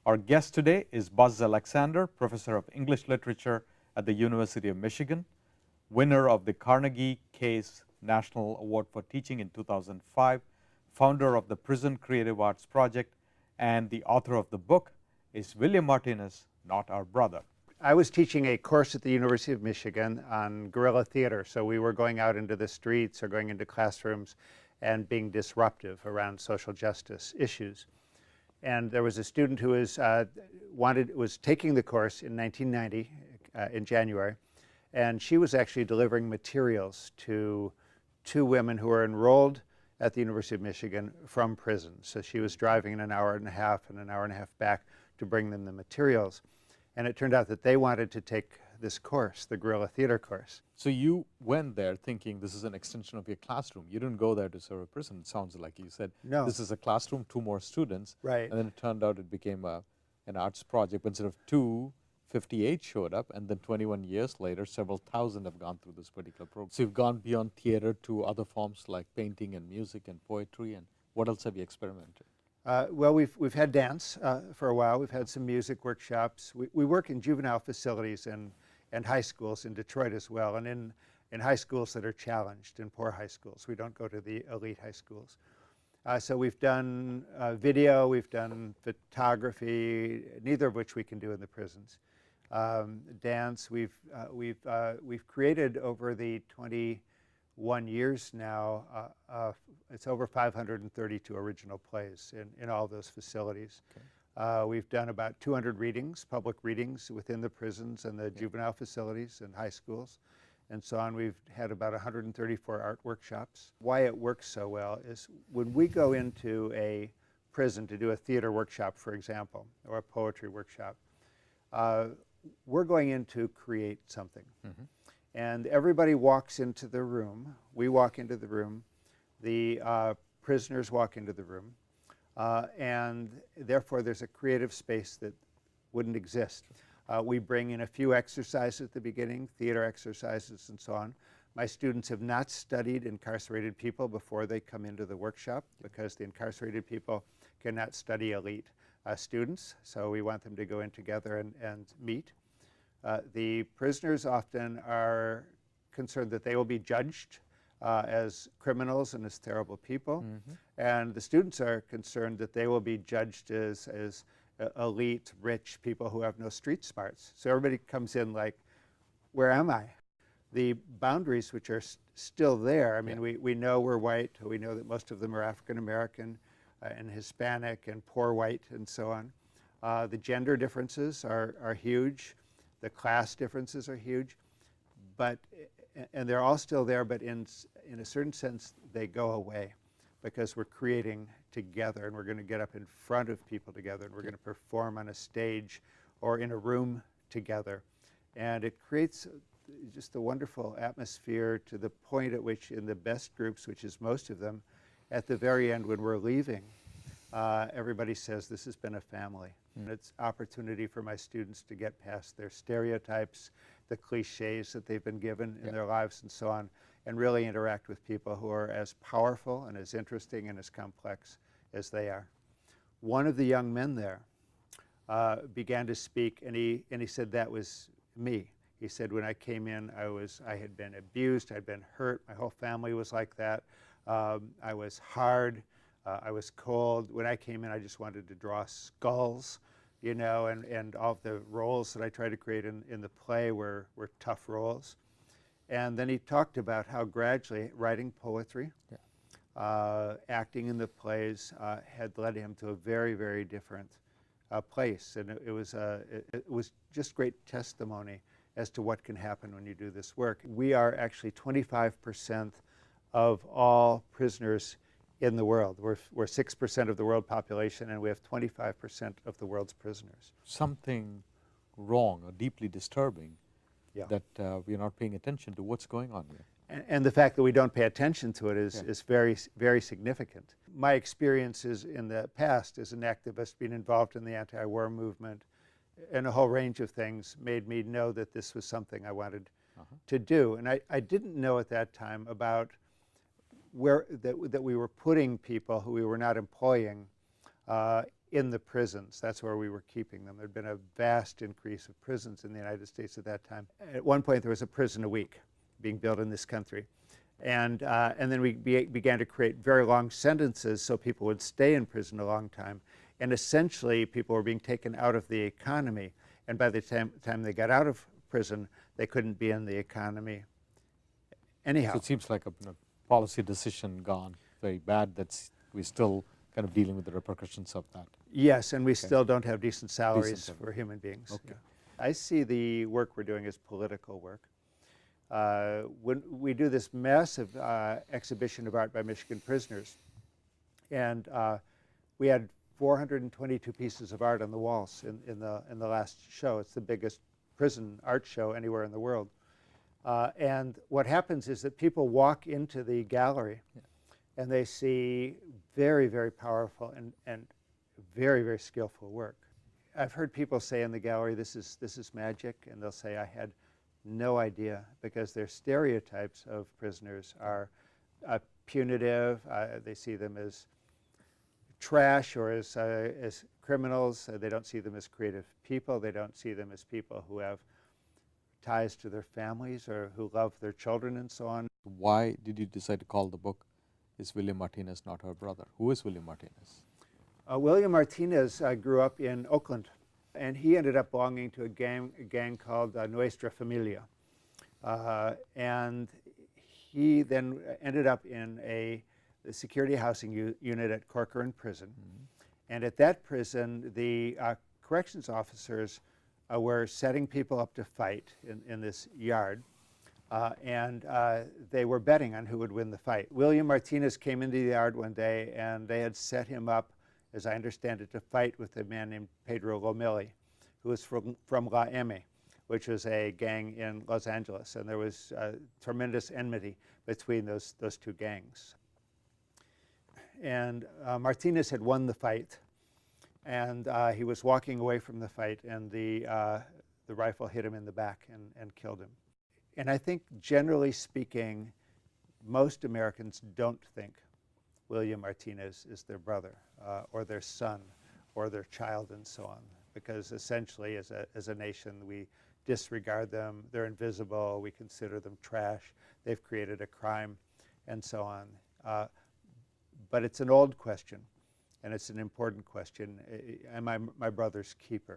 Our guest today is Buzz Alexander, Professor of English Literature at the University of Michigan, winner of the Carnegie Case National Award for Teaching in 2005, founder of the Prison Creative Arts Project, and the author of the book, Is William Martinez Not Our Brother? I was teaching a course at the University of Michigan on guerrilla theater, so we were going out into the streets or going into classrooms and being disruptive around social justice issues. And there was a student who was taking the course in 1990 in January, and she was actually delivering materials to two women who were enrolled at the University of Michigan from prison. So she was driving an hour and a half back to bring them the materials. And it turned out that they wanted to take this course, the guerrilla theater course. So you went there thinking this is an extension of your classroom. You didn't go there to serve a prison. It sounds like you said, no, this is a classroom, two more students. Right. And then it turned out it became an arts project. But instead of 258 showed up, and then 21 years later, several thousand have gone through this particular program. So you've gone beyond theater to other forms like painting and music and poetry. And what else have you experimented? Well, we've had dance for a while. We've had some music workshops. We work in juvenile facilities and high schools in Detroit as well, and in high schools that are challenged, in poor high schools. We don't go to the elite high schools. So we've done video, we've done photography, neither of which we can do in the prisons. Dance, we've created over the 21 years now, it's over 532 original plays in all those facilities. Okay. We've done about 200 readings, public readings within the prisons and the juvenile facilities and high schools and so on. We've had about 134 art workshops. Why it works so well is when we go into a prison to do a theater workshop, for example, or a poetry workshop, we're going in to create something. Mm-hmm. And everybody walks into the room. We walk into the room. The prisoners walk into the room. And therefore, there's a creative space that wouldn't exist. We bring in a few exercises at the beginning, theater exercises and so on. My students have not studied incarcerated people before they come into the workshop because the incarcerated people cannot study elite students. So we want them to go in together and meet. The prisoners often are concerned that they will be judged as criminals and as terrible people. Mm-hmm. And the students are concerned that they will be judged as elite, rich people who have no street smarts. So everybody comes in like, where am I? The boundaries, which are still there, I mean, we know we're white, we know that most of them are African American and Hispanic and poor white and so on. The gender differences are huge. The class differences are huge. And they're all still there, but in a certain sense, they go away because we're creating together, and we're going to get up in front of people together, and we're going to perform on a stage or in a room together. And it creates just a wonderful atmosphere to the point at which in the best groups, which is most of them, at the very end when we're leaving, everybody says, this has been a family. And it's opportunity for my students to get past their stereotypes, the cliches that they've been given in their lives and so on, and really interact with people who are as powerful and as interesting and as complex as they are. One of the young men there began to speak, and he said, that was me. He said, when I came in, I had been abused, I'd been hurt, my whole family was like that. I was hard, I was cold. When I came in, I just wanted to draw skulls, you know, and all of the roles that I tried to create in the play were tough roles. And then he talked about how gradually writing poetry, acting in the plays had led him to a very, very different place. And it was just great testimony as to what can happen when you do this work. We are actually 25% of all prisoners in the world. We're 6% of the world population, and we have 25% of the world's prisoners. Something wrong or deeply disturbing that we're not paying attention to what's going on here. And the fact that we don't pay attention to it is very, very significant. My experiences in the past as an activist, being involved in the anti-war movement, and a whole range of things made me know that this was something I wanted to do. And I didn't know at that time about that we were putting people who we were not employing in the prisons. That's where we were keeping them. There'd been a vast increase of prisons in the United States at that time. At one point, there was a prison a week being built in this country. And then we began to create very long sentences so people would stay in prison a long time. And essentially, people were being taken out of the economy. And by the time they got out of prison, they couldn't be in the economy anyhow. So it seems like a policy decision gone very bad. We're still kind of dealing with the repercussions of that. Yes, and we still don't have decent salaries for human beings. Okay. Yeah. I see the work we're doing as political work. When we do this massive exhibition of art by Michigan prisoners, and we had 422 pieces of art on the walls in the last show. It's the biggest prison art show anywhere in the world. And what happens is that people walk into the gallery and they see very, very powerful and very, very skillful work. I've heard people say in the gallery, this is magic, and they'll say, I had no idea, because their stereotypes of prisoners are punitive. They see them as trash or as criminals. They don't see them as creative people. They don't see them as people who have ties to their families or who love their children and so on. Why did you decide to call the book Is William Martinez Not Her Brother? Who is William Martinez? William Martinez grew up in Oakland, and he ended up belonging to a gang called Nuestra Familia. And he then ended up in the security housing unit at Corcoran Prison. And at that prison, the corrections officers were setting people up to fight in this yard. And they were betting on who would win the fight. William Martinez came into the yard one day, and they had set him up, as I understand it, to fight with a man named Pedro Lomeli, who was from La M, which was a gang in Los Angeles. And there was tremendous enmity between those two gangs. And Martinez had won the fight, and he was walking away from the fight, and the rifle hit him in the back and killed him. And I think, generally speaking, most Americans don't think William Martinez is their brother or their son or their child and so on, because essentially as a nation we disregard them. They're invisible. We consider them trash. They've created a crime and so on. But it's an old question, and it's an important question. Am I my brother's keeper?